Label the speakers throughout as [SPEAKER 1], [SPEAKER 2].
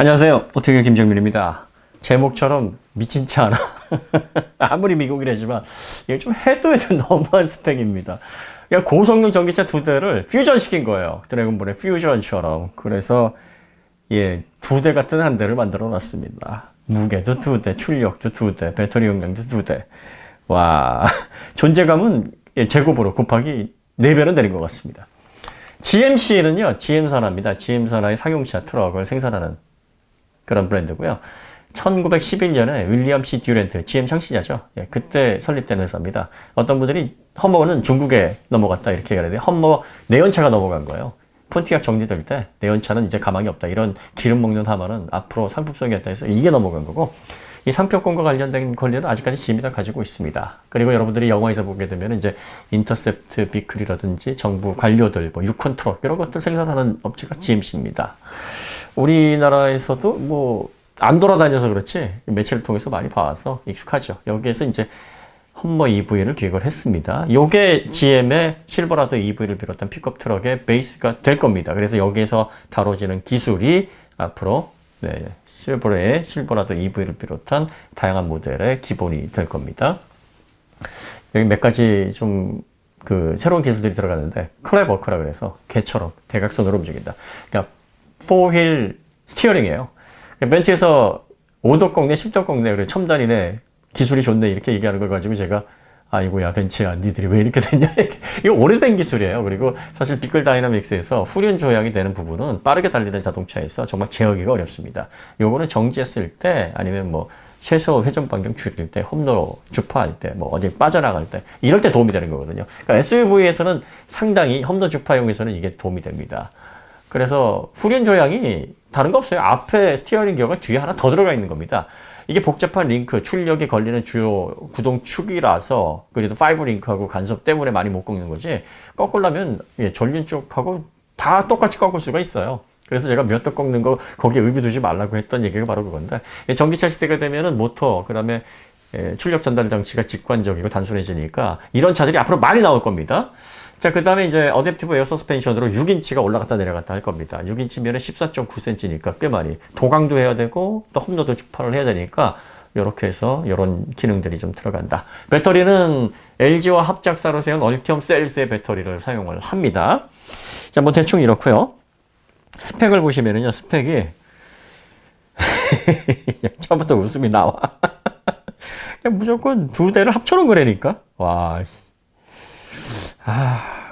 [SPEAKER 1] 안녕하세요. 오태규 김정민입니다. 제목처럼 미친 차 하나. 아무리 미국이라지만 이게 좀 해도 너무한 스펙입니다. 그냥 고성능 전기차 두 대를 퓨전 시킨 거예요. 드래곤볼의 퓨전처럼. 그래서 두 대 같은 한 대를 만들어 놨습니다. 무게도 두 대, 출력도 두 대, 배터리 용량도 두 대. 와, 존재감은 제곱으로 곱하기 4배는 되는 것 같습니다. GMC는요, GM산하입니다. GM산하의 상용차 트럭을 생산하는 그런 브랜드고요. 1911년에 윌리엄 C. 듀란트, GM 창시자죠. 그때 설립된 회사입니다. 어떤 분들이 험머는 중국에 넘어갔다 이렇게 얘기하는데 험머 내연차가 넘어간 거예요. 폰티악 정리될 때 내연차는 이제 가망이 없다. 이런 기름 먹는 하마는 앞으로 상품성이 없다 해서 이게 넘어간 거고, 이 상표권과 관련된 권리는 아직까지 GM이 다 가지고 있습니다. 그리고 여러분들이 영화에서 보게 되면 이제 인터셉트 비클이라든지 정부 관료들, 유콘 트럭 이런 것들 생산하는 업체가 GMC입니다. 우리나라에서도 안 돌아다녀서 그렇지 매체를 통해서 많이 봐와서 익숙하죠. 여기에서 이제 험머 EV를 기획을 했습니다. 요게 GM의 실버라도 EV를 비롯한 픽업 트럭의 베이스가 될 겁니다. 그래서 여기에서 다뤄지는 기술이 앞으로 실버라도 EV를 비롯한 다양한 모델의 기본이 될 겁니다. 여기 몇 가지 좀 새로운 기술들이 들어가는데, 클랩워크라 그래서 개처럼 대각선으로 움직인다. 그러니까 4휠 스티어링이에요. 벤츠에서 5도 꺾네, 10도 꺾네, 그래 첨단이네, 기술이 좋네 이렇게 얘기하는 걸 가지고 제가 아이고야 벤츠야 니들이 왜 이렇게 됐냐. 이거 오래된 기술이에요. 그리고 사실 비클 다이나믹스에서 후륜 조향이 되는 부분은 빠르게 달리는 자동차에서 정말 제어하기가 어렵습니다. 요거는 정지했을 때 아니면 최소 회전 반경 줄일 때, 홈로 주파할 때, 어디 빠져나갈 때 이럴 때 도움이 되는 거거든요. 그러니까 SUV에서는 상당히 홈로 주파용에서는 이게 도움이 됩니다. 그래서 후륜 조향이 다른 거 없어요. 앞에 스티어링 기어가 뒤에 하나 더 들어가 있는 겁니다. 이게 복잡한 링크, 출력이 걸리는 주요 구동축이라서, 그래도 5링크하고 간섭 때문에 많이 못 꺾는 거지, 꺾으려면 전륜 쪽하고 다 똑같이 꺾을 수가 있어요. 그래서 제가 몇 도 꺾는 거 거기에 의미 두지 말라고 했던 얘기가 바로 그건데, 전기차 시대가 되면은 모터, 그 다음에 출력 전달 장치가 직관적이고 단순해지니까 이런 차들이 앞으로 많이 나올 겁니다. 자, 그 다음에 이제 어댑티브 에어 서스펜션으로 6인치가 올라갔다 내려갔다 할 겁니다. 6인치면은 14.9cm니까 꽤 많이 도강도 해야 되고 또 홈로드 주파를 해야 되니까 이렇게 해서 이런 기능들이 좀 들어간다. 배터리는 LG와 합작사로 세운 얼티엄 셀스의 배터리를 사용을 합니다. 자, 대충 이렇고요. 스펙을 보시면은요, 스펙이 처음부터 웃음이 나와. 그냥 무조건 두 대를 합쳐놓은 거라니까. 와.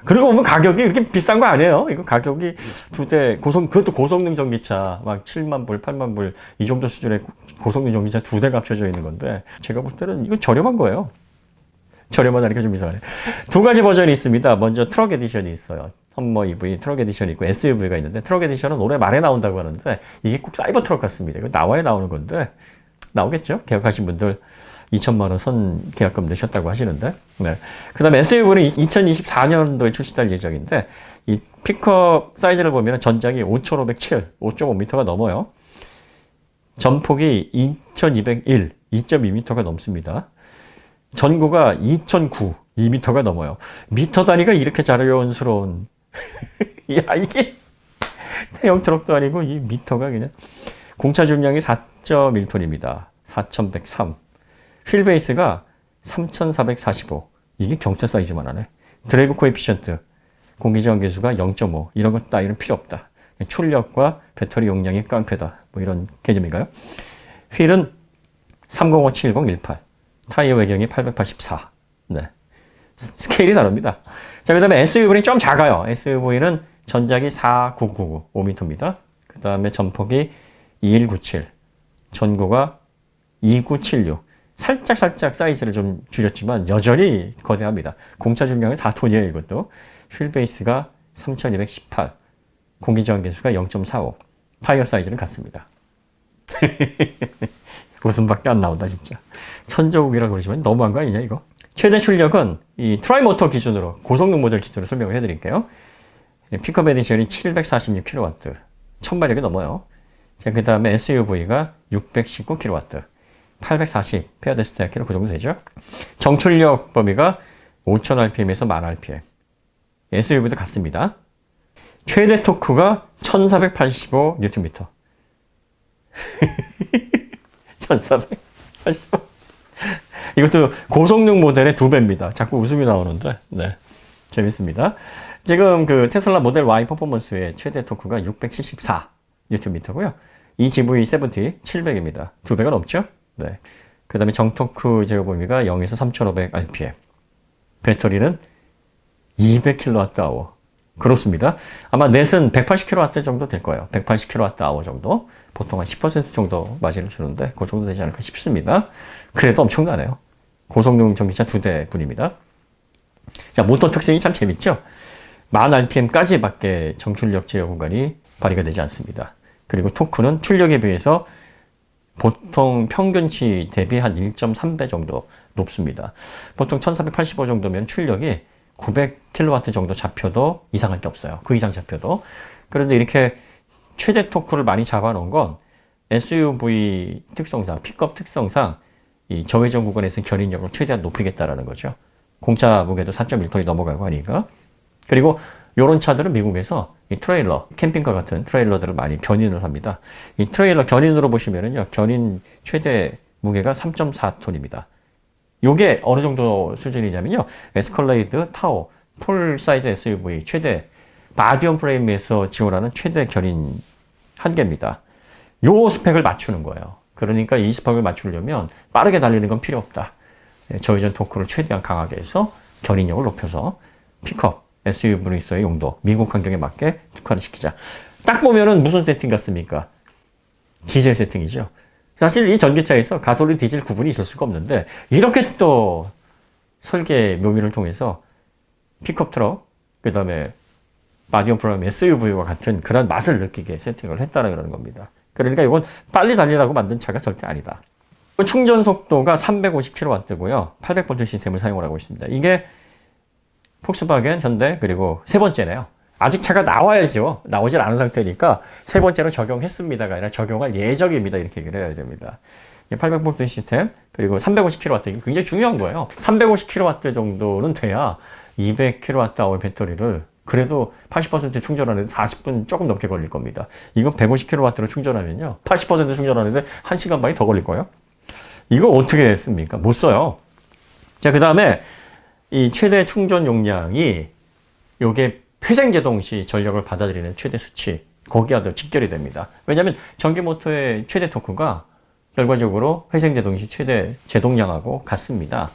[SPEAKER 1] 그리고 보면 가격이 이렇게 비싼 거 아니에요. 이거 가격이 두 대 그것도 고성능 전기차 막 7만 불, 8만 불 이 정도 수준의 고성능 전기차 두 대가 합쳐져 있는 건데, 제가 볼 때는 이건 저렴한 거예요. 저렴하다니까 좀 이상하네. 두 가지 버전이 있습니다. 먼저 트럭 에디션이 있어요. 험머 EV 트럭 에디션이 있고 SUV가 있는데, 트럭 에디션은 올해 말에 나온다고 하는데 이게 꼭 사이버 트럭 같습니다. 이거 나와야 나오는 건데, 나오겠죠? 계약하신 분들 2천만 원 선 계약금 내셨다고 하시는데, 그 다음에 SUV는 2024년도에 출시될 예정인데, 이 픽업 사이즈를 보면 전장이 5,507, 5.5m가 넘어요. 전폭이 2,201, 2.2m가 넘습니다. 전고가 2,009, 2m가 넘어요. 미터 단위가 이렇게 자연스러운, 야, 이게 대형 트럭도 아니고 이 미터가 그냥. 공차 중량이 4.1톤입니다. 4,103. 휠 베이스가 3,445. 이게 경차 사이즈만 하네. 드래그 코에피션트, 공기저항 계수가 0.5. 이런 것 따위는 필요 없다. 출력과 배터리 용량이 깡패다. 이런 개념인가요? 휠은 305-7018. 타이어 외경이 884. 스케일이 다릅니다. 자, 그 다음에 SUV는 좀 작아요. SUV는 전작이 4999, 5m입니다. 그 다음에 전폭이 2197. 전고가 2976. 살짝 사이즈를 좀 줄였지만 여전히 거대합니다. 공차 중량은 4톤이에요, 이것도. 휠 베이스가 3218. 공기저항 계수가 0.45. 타이어 사이즈는 같습니다. 웃음밖에 안 나온다, 진짜. 천조국이라고 그러지만 너무한 거 아니냐, 이거? 최대 출력은 이 트라이모터 기준으로, 고성능 모델 기준으로 설명을 해드릴게요. 픽업 에디션이 746kW. 1000마력이 넘어요. 자, 그 다음에 SUV가 619kW. 840 페어데스타키로 그 정도 되죠. 정출력 범위가 5000rpm에서 10,000rpm. SUV도 같습니다. 최대 토크가 1485Nm. 1480원. 이것도 고성능 모델의 2배입니다. 자꾸 웃음이 나오는데, 네. 재밌습니다. 지금 그 테슬라 모델 Y 퍼포먼스의 최대 토크가 674 뉴턴미터고요. 이 GV70 700입니다. 2배가 넘죠? 네. 그 다음에 정토크 제어 범위가 0에서 3500 RPM. 배터리는 200kWh. 그렇습니다. 아마 넷은 180kW 정도 될 거예요. 180kWh 정도. 보통 한 10% 정도 마진을 주는데 그 정도 되지 않을까 싶습니다. 그래도 엄청나네요. 고성능 전기차 2대 분입니다. 자, 모터 특징이 참 재밌죠? 10,000rpm까지 밖에 정출력 제어 공간이 발휘가 되지 않습니다. 그리고 토크는 출력에 비해서 보통 평균치 대비 한 1.3배 정도 높습니다. 보통 1485 정도면 출력이 900kW 정도 잡혀도 이상할 게 없어요. 그 이상 잡혀도. 그런데 이렇게 최대 토크를 많이 잡아놓은 건 SUV 특성상, 픽업 특성상 이 저회전 구간에서 견인력을 최대한 높이겠다라는 거죠. 공차 무게도 4.1톤이 넘어가고 하니까. 그리고 이런 차들은 미국에서 이 트레일러, 캠핑카 같은 트레일러들을 많이 견인을 합니다. 이 트레일러 견인으로 보시면은요, 견인 최대 무게가 3.4톤입니다. 요게 어느 정도 수준이냐면요, 에스컬레이드, 타오, 풀 사이즈 SUV 최대 마디엄 프레임에서 지원하는 최대 견인 한계입니다. 요 스펙을 맞추는 거예요. 그러니까 이 스펙을 맞추려면 빠르게 달리는 건 필요 없다. 저회전 토크를 최대한 강하게 해서 견인력을 높여서 픽업, SUV로서의 용도, 미국 환경에 맞게 특화를 시키자. 딱 보면은 무슨 세팅 같습니까? 디젤 세팅이죠. 사실 이 전기차에서 가솔린, 디젤 구분이 있을 수가 없는데 이렇게 또 설계 묘미를 통해서 픽업 트럭, 그 다음에 마디엄 프레임 SUV와 같은 그런 맛을 느끼게 세팅을 했다는 겁니다. 그러니까 이건 빨리 달리라고 만든 차가 절대 아니다. 충전 속도가 350kW고요. 800V 시스템을 사용을 하고 있습니다. 이게 폭스바겐, 현대, 그리고 세 번째네요. 아직 차가 나와야죠. 나오질 않은 상태니까 세 번째로 적용했습니다가 아니라 적용할 예정입니다. 이렇게 얘기를 해야 됩니다. 800V 시스템, 그리고 350kW, 이게 굉장히 중요한 거예요. 350kW 정도는 돼야 200kWh 배터리를 그래도 80% 충전하는데 40분 조금 넘게 걸릴 겁니다. 이거 150kW로 충전하면요, 80% 충전하는데 1시간 반이 더 걸릴 거예요. 이거 어떻게 했습니까? 못 써요. 자, 그 다음에 이 최대 충전 용량이 요게 회생제동 시 전력을 받아들이는 최대 수치, 거기와도 직결이 됩니다. 왜냐하면 전기 모터의 최대 토크가 결과적으로 회생제동 시 최대 제동량하고 같습니다.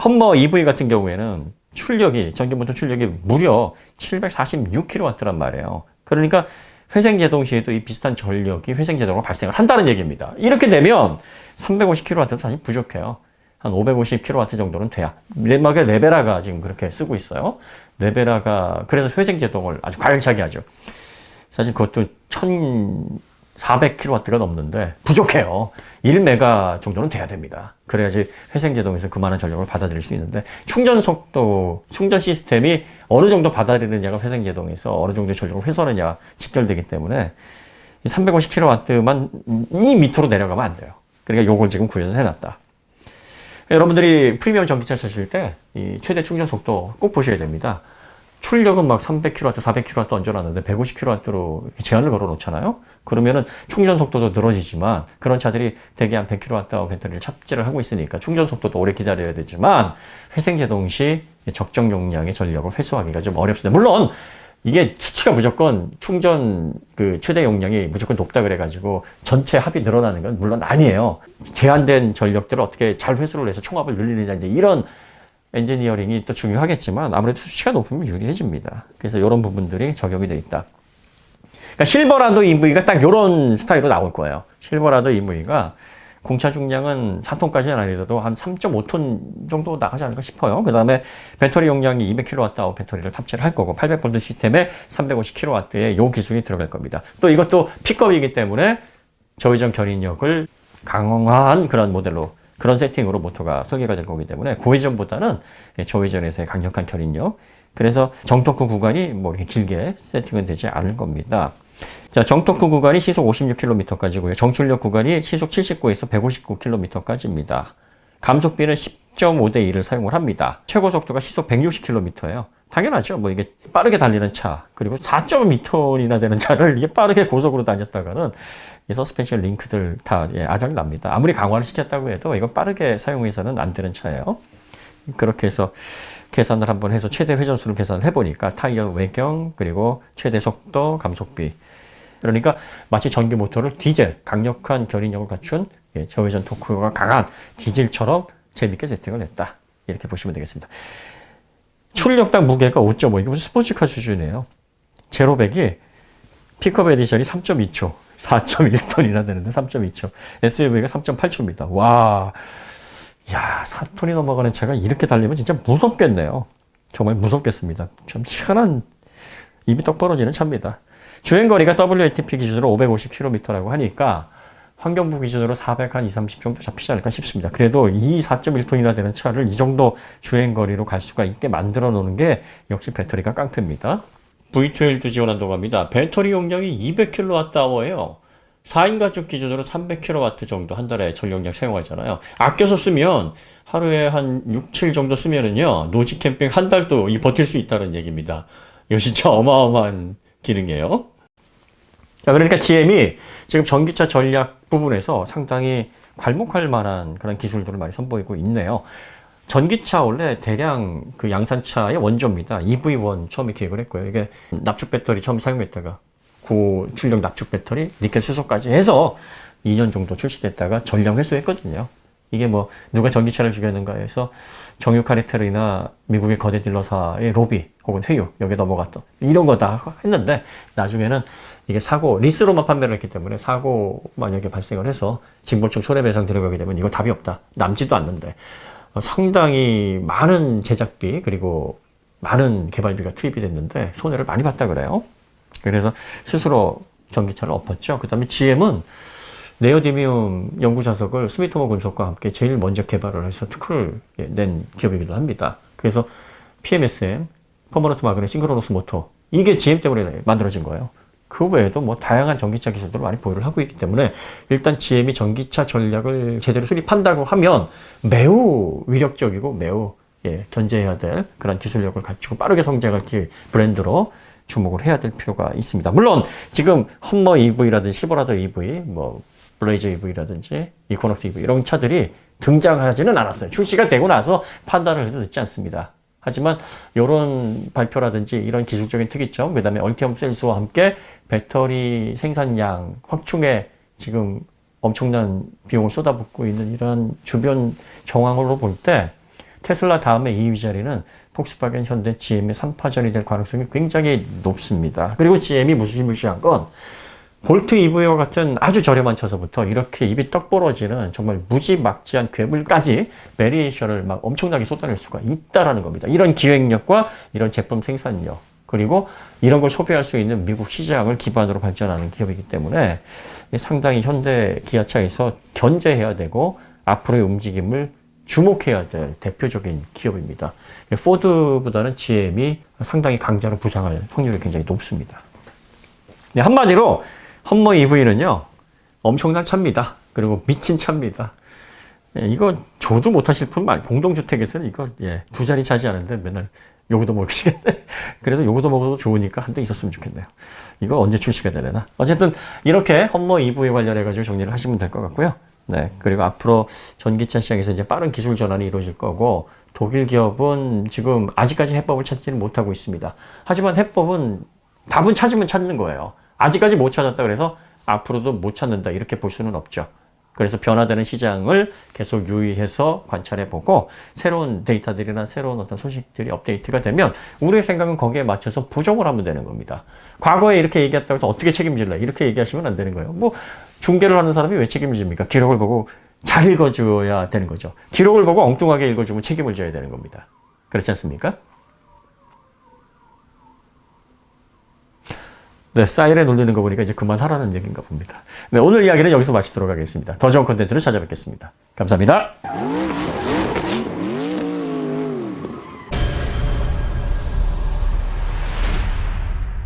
[SPEAKER 1] 험머 EV 같은 경우에는 출력이, 전기 모터 출력이 무려 746kW란 말이에요. 그러니까 회생제동 시에도 이 비슷한 전력이 회생제동으로 발생을 한다는 얘기입니다. 이렇게 되면 350kW도 사실 부족해요. 한 550kW 정도는 돼야. 덴마크의 레베라가 지금 그렇게 쓰고 있어요. 레베라가 그래서 회생제동을 아주 과열차게 하죠. 사실 그것도 1400kW가 넘는데 부족해요. 1메가 정도는 돼야 됩니다. 그래야지 회생제동에서 그만한 전력을 받아들일 수 있는데, 충전 속도, 충전 시스템이 어느 정도 받아들이느냐가 회생제동에서 어느 정도의 전력을 회수하느냐가 직결되기 때문에 350kW만 이 밑으로 내려가면 안 돼요. 그러니까 요걸 지금 구현을 해놨다. 여러분들이 프리미엄 전기차 사실 때 이 최대 충전 속도 꼭 보셔야 됩니다. 출력은 막 300kW, 400kW 얹어놨는데 150kW로 제한을 걸어 놓잖아요. 그러면은 충전 속도도 늘어지지만 그런 차들이 대개 한 100kWh 배터리를 탑재를 하고 있으니까 충전 속도도 오래 기다려야 되지만 회생제동 시 적정 용량의 전력을 회수하기가 좀 어렵습니다. 물론 이게 수치가 무조건 충전 그 최대 용량이 무조건 높다 그래가지고 전체 합이 늘어나는 건 물론 아니에요. 제한된 전력들을 어떻게 잘 회수를 해서 총합을 늘리느냐, 이제 이런 엔지니어링이 또 중요하겠지만 아무래도 수치가 높으면 유리해집니다. 그래서 이런 부분들이 적용이 되어 있다. 그러니까 실버라도 EV가 딱 이런 스타일로 나올 거예요. 실버라도 EV가 공차 중량은 4톤까지는 아니더라도 한 3.5톤 정도 나가지 않을까 싶어요. 그 다음에 배터리 용량이 200kWh 배터리를 탑재를 할 거고 800V 시스템에 350kW의 요 기술이 들어갈 겁니다. 또 이것도 픽업이기 때문에 저회전 견인력을 강화한 그런 모델로, 그런 세팅으로 모터가 설계가 될 거기 때문에 고회전보다는 저회전에서의 강력한 견인력, 그래서 정토크 구간이 뭐 이렇게 길게 세팅은 되지 않을 겁니다. 자, 정토크 구간이 시속 56km까지고요. 정출력 구간이 시속 79에서 159km까지입니다. 감속비는 10.5대 1을 사용을 합니다. 최고 속도가 시속 160km예요. 당연하죠. 뭐 이게 빠르게 달리는 차, 그리고 4.2톤이나 되는 차를 이게 빠르게 고속으로 다녔다가는 이 서스펜션 링크들 다 아작 납니다. 아무리 강화를 시켰다고 해도 이거 빠르게 사용해서는 안 되는 차예요. 그렇게 해서 계산을 한번 해서 최대 회전수를 계산을 해보니까 타이어 외경, 그리고 최대 속도, 감속비. 그러니까 마치 전기 모터를 디젤, 강력한 견인력을 갖춘 저회전 토크가 강한 디젤처럼 재밌게 세팅을 했다. 이렇게 보시면 되겠습니다. 출력당 무게가 5.5, 이게 무슨 스포츠카 수준이에요. 제로백이 픽업 에디션이 3.2초, 4.1톤이나 되는데 3.2초, SUV가 3.8초입니다. 와, 야, 4톤이 넘어가는 차가 이렇게 달리면 진짜 무섭겠네요. 정말 무섭겠습니다. 좀 희한한, 입이 떡 벌어지는 차입니다. 주행거리가 WLTP 기준으로 550km라고 하니까 환경부 기준으로 420, 30 정도 잡히지 않을까 싶습니다. 그래도 이 4.1톤이나 되는 차를 이 정도 주행거리로 갈 수가 있게 만들어 놓는 게 역시 배터리가 깡패입니다. V12 지원한다고 합니다. 배터리 용량이 200kWh예요. 4인 가족 기준으로 300kW 정도 한 달에 전력량 사용하잖아요. 아껴서 쓰면 하루에 한 6, 7 정도 쓰면은요, 노지 캠핑 한 달도 버틸 수 있다는 얘기입니다. 이거 진짜 어마어마한 기능이에요. 자, 그러니까 GM이 지금 전기차 전략 부분에서 상당히 괄목할 만한 그런 기술들을 많이 선보이고 있네요. 전기차 원래 대량 그 양산차의 원조입니다. EV1 처음에 기획을 했고요. 이게 납축 배터리 처음 사용했다가 고출력 납축 배터리, 니켈 수소까지 해서 2년 정도 출시됐다가 전량 회수했거든요. 이게 뭐 누가 전기차를 죽였는가 해서 정유카리텔이나 미국의 거대 딜러사의 로비 혹은 회유 여기에 넘어갔던 이런 거 다 했는데 나중에는 이게 사고 리스로만 판매를 했기 때문에 사고 만약에 발생을 해서 징벌적 손해배상 들어가게 되면 이거 답이 없다. 남지도 않는데 상당히 많은 제작비 그리고 많은 개발비가 투입이 됐는데 손해를 많이 봤다 그래요. 그래서 스스로 전기차를 엎었죠. 그 다음에 GM은 네오디뮴 연구 자석을 스미토모 금속과 함께 제일 먼저 개발을 해서 특허를 낸 기업이기도 합니다. 그래서 PMSM, 퍼머넌트 마그넷 싱크로너스 모터, 이게 GM 때문에 만들어진 거예요. 그 외에도 뭐 다양한 전기차 기술들을 많이 보유를 하고 있기 때문에 일단 GM이 전기차 전략을 제대로 수립한다고 하면 매우 위력적이고 매우 견제해야 될 그런 기술력을 갖추고 빠르게 성장할 브랜드로 주목을 해야 될 필요가 있습니다. 물론 지금 험머 EV라든지 실버라도 EV, 뭐 블레이저 EV라든지 이코넉스 EV 이런 차들이 등장하지는 않았어요. 출시가 되고 나서 판단을 해도 늦지 않습니다. 하지만 이런 발표라든지 이런 기술적인 특이점, 그 다음에 얼티엄 셀스와 함께 배터리 생산량 확충에 지금 엄청난 비용을 쏟아붓고 있는 이런 주변 정황으로 볼 때 테슬라 다음에 2위 자리는 폭스바겐, 현대, GM의 3파전이 될 가능성이 굉장히 높습니다. 그리고 GM이 무시무시한 건 볼트 EV와 같은 아주 저렴한 차서부터 이렇게 입이 떡 벌어지는 정말 무지막지한 괴물까지 베리에이션을 막 엄청나게 쏟아낼 수가 있다라는 겁니다. 이런 기획력과 이런 제품 생산력 그리고 이런 걸 소비할 수 있는 미국 시장을 기반으로 발전하는 기업이기 때문에 상당히 현대 기아차에서 견제해야 되고 앞으로의 움직임을 주목해야 될 대표적인 기업입니다. 포드보다는 GM이 상당히 강자로 부상할 확률이 굉장히 높습니다. 네, 한마디로 험머 EV는요 엄청난 차입니다. 그리고 미친 차입니다. 이거 줘도 못하실 분 말. 공동주택에서는 이거 두 자리 차지 않은데 맨날 요거도 먹으시겠네. 그래서 요거도 먹어도 좋으니까 한 대 있었으면 좋겠네요. 이거 언제 출시가 되려나. 어쨌든 이렇게 험머 EV 관련해 가지고 정리를 하시면 될 것 같고요. 네, 그리고 앞으로 전기차 시장에서 이제 빠른 기술 전환이 이루어질 거고 독일 기업은 지금 아직까지 해법을 찾지는 못하고 있습니다. 하지만 해법은 답은 찾으면 찾는 거예요. 아직까지 못 찾았다 그래서 앞으로도 못 찾는다 이렇게 볼 수는 없죠. 그래서 변화되는 시장을 계속 유의해서 관찰해보고 새로운 데이터들이나 새로운 어떤 소식들이 업데이트가 되면 우리의 생각은 거기에 맞춰서 보정을 하면 되는 겁니다. 과거에 이렇게 얘기했다고 해서 어떻게 책임질래? 이렇게 얘기하시면 안 되는 거예요. 뭐 중계를 하는 사람이 왜 책임집니까? 기록을 보고 잘 읽어줘야 되는 거죠. 기록을 보고 엉뚱하게 읽어주면 책임을 져야 되는 겁니다. 그렇지 않습니까? 네, 사이렌 울리는 거 보니까 이제 그만하라는 얘기인가 봅니다. 네, 오늘 이야기는 여기서 마치도록 하겠습니다. 더 좋은 콘텐츠로 찾아뵙겠습니다. 감사합니다.